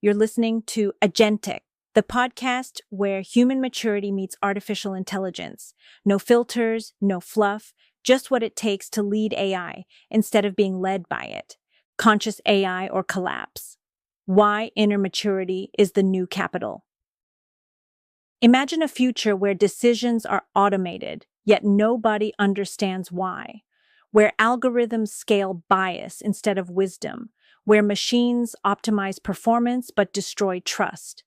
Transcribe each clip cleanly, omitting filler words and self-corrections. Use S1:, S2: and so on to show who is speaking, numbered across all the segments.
S1: You're listening to Agentic, the podcast where human maturity meets artificial intelligence. No filters, no fluff, just what it takes to lead AI instead of being led by it. Conscious AI or Collaps. Why inner maturity is the new capital. Imagine a future where decisions are automated, yet nobody understands why. Where algorithms scale bias instead of wisdom. Where machines optimize performance but destroy trust.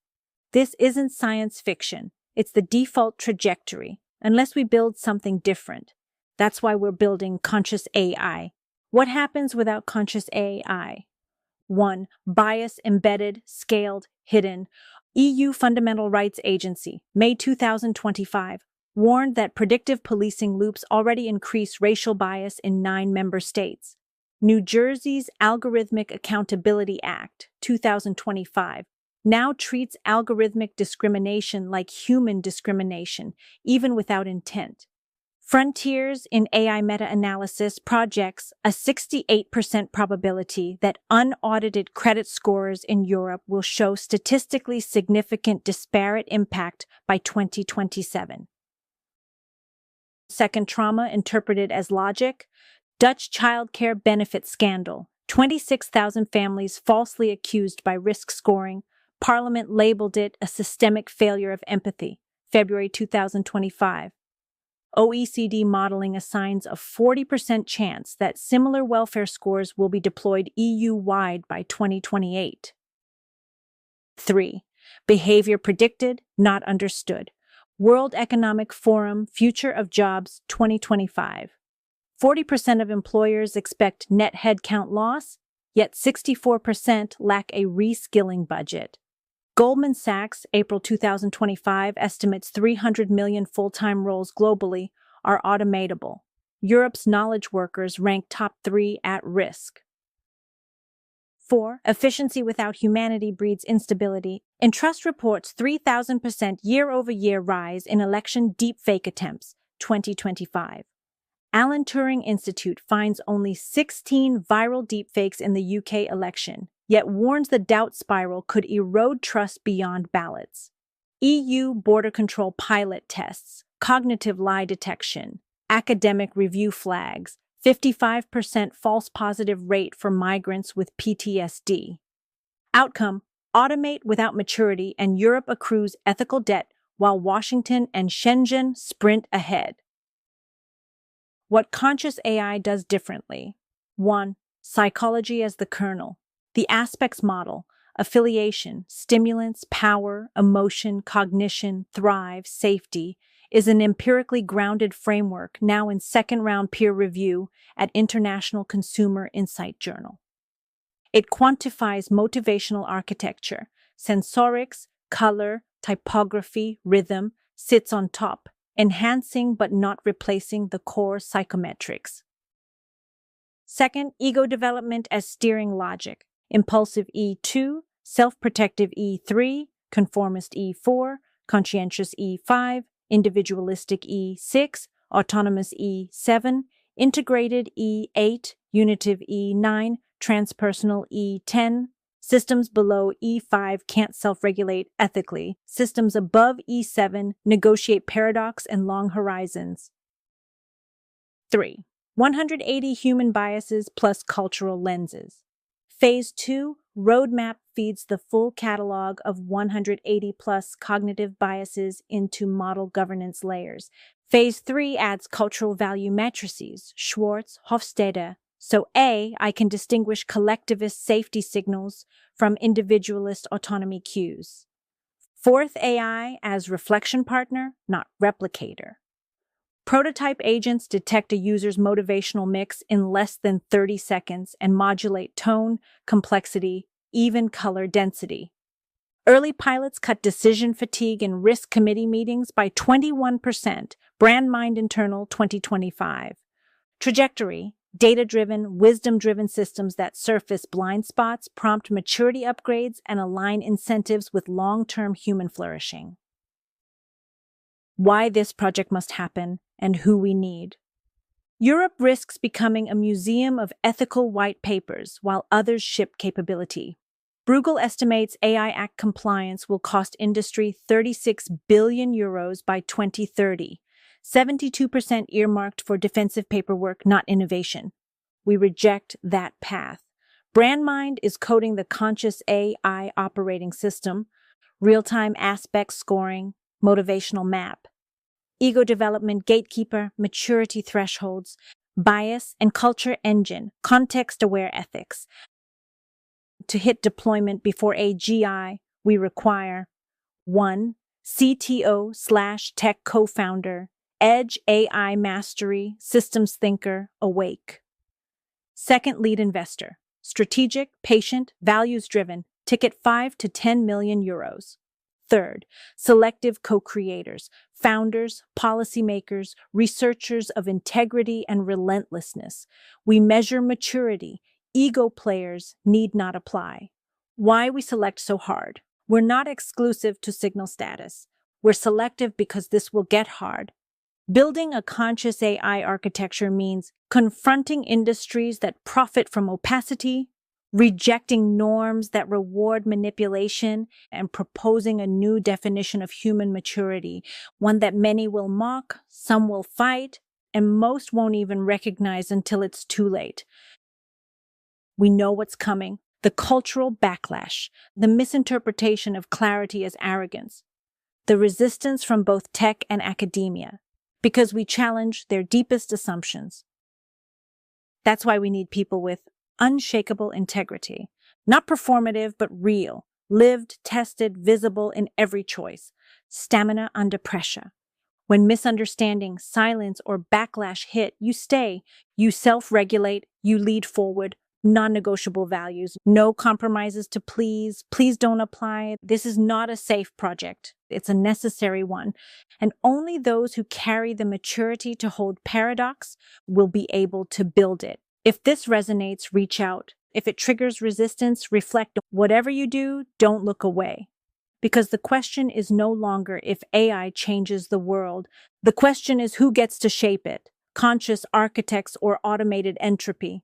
S1: This isn't science fiction. It's the default trajectory, unless we build something different. That's why we're building conscious AI. What happens without conscious AI? 1. Bias embedded, scaled, hidden. EU Fundamental Rights Agency, May 2025, warned that predictive policing loops already increase racial bias in 9 member states. New Jersey's Algorithmic Accountability Act, 2025, now treats algorithmic discrimination like human discrimination, even without intent. Frontiers in AI meta-analysis projects a 68% probability that unaudited credit scores in Europe will show statistically significant disparate impact by 2027. Second trauma interpreted as logic. Dutch childcare benefit scandal. 26,000 families falsely accused by risk scoring. Parliament labeled it a systemic failure of empathy. February 2025. OECD modeling assigns a 40% chance that similar welfare scores will be deployed EU-wide by 2028. 3. Behavior predicted, not understood. World Economic Forum Future of Jobs 2025. 40% of employers expect net headcount loss, yet 64% lack a reskilling budget. Goldman Sachs, April 2025, estimates 300 million full-time roles globally are automatable. Europe's knowledge workers rank top 3 at risk. 4. Efficiency without humanity breeds instability. Entrust reports 3,000% year-over-year rise in election deepfake attempts, 2025. Alan Turing Institute finds only 16 viral deepfakes in the UK election, yet warns the doubt spiral could erode trust beyond ballots. EU border control pilot tests, cognitive lie detection, academic review flags, 55% false positive rate for migrants with PTSD. Outcome: automate without maturity, and Europe accrues ethical debt while Washington and Shenzhen sprint ahead. What conscious AI does differently. 1. Psychology as the kernel. The aspects model, affiliation, stimulants, power, emotion, cognition, thrive, safety, is an empirically grounded framework now in second-round peer review at International Consumer Insight Journal. It quantifies motivational architecture, sensorics, color, typography, rhythm, sits on top, enhancing but not replacing the core psychometrics. Second, ego development as steering logic. Impulsive E2, self-protective E3, conformist E4, conscientious E5, individualistic E6, autonomous E7, integrated E8, unitive E9, transpersonal E10. Systems below E5 can't self-regulate ethically. Systems above E7 negotiate paradox and long horizons. 3. 180 human biases plus cultural lenses. Phase 2, roadmap feeds the full catalog of 180 plus cognitive biases into model governance layers. Phase 3 adds cultural value matrices, Schwartz, Hofstede. So A, I can distinguish collectivist safety signals from individualist autonomy cues. Fourth, AI as reflection partner, not replicator. Prototype agents detect a user's motivational mix in less than 30 seconds and modulate tone, complexity, even color density. Early pilots cut decision fatigue in risk committee meetings by 21%, BrandMind Internal 2025. Trajectory: data-driven, wisdom-driven systems that surface blind spots, prompt maturity upgrades, and align incentives with long-term human flourishing. Why this project must happen, and who we need. Europe risks becoming a museum of ethical white papers while others ship capability. Bruegel estimates AI Act compliance will cost industry 36 billion euros by 2030, 72% earmarked for defensive paperwork, not innovation. We reject that path. BrandMind is coding the conscious AI operating system, real-time aspect scoring, motivational map, ego development gatekeeper, maturity thresholds, bias and culture engine, context-aware ethics. To hit deployment before AGI, we require 1. CTO/tech co-founder, Edge AI mastery, systems thinker, awake. Second lead investor, strategic, patient, values-driven, ticket 5 to 10 million euros. Third, selective co-creators, founders, policymakers, researchers of integrity and relentlessness. We measure maturity. Ego players need not apply. Why we select so hard? We're not exclusive to signal status. We're selective because this will get hard. Building a conscious AI architecture means confronting industries that profit from opacity, rejecting norms that reward manipulation, and proposing a new definition of human maturity, one that many will mock, some will fight, and most won't even recognize until it's too late. We know what's coming. The cultural backlash, the misinterpretation of clarity as arrogance, the resistance from both tech and academia, because we challenge their deepest assumptions. That's why we need people with unshakable integrity, not performative, but real, lived, tested, visible in every choice, stamina under pressure. When misunderstanding, silence, or backlash hit, you stay, you self-regulate, you lead forward. Non-negotiable values, no compromises to please don't apply. This is not a safe project. It's a necessary one. And only those who carry the maturity to hold paradox will be able to build it. If this resonates, reach out. If it triggers resistance, reflect. Whatever you do, don't look away. Because the question is no longer if AI changes the world. The question is who gets to shape it, conscious architects or automated entropy.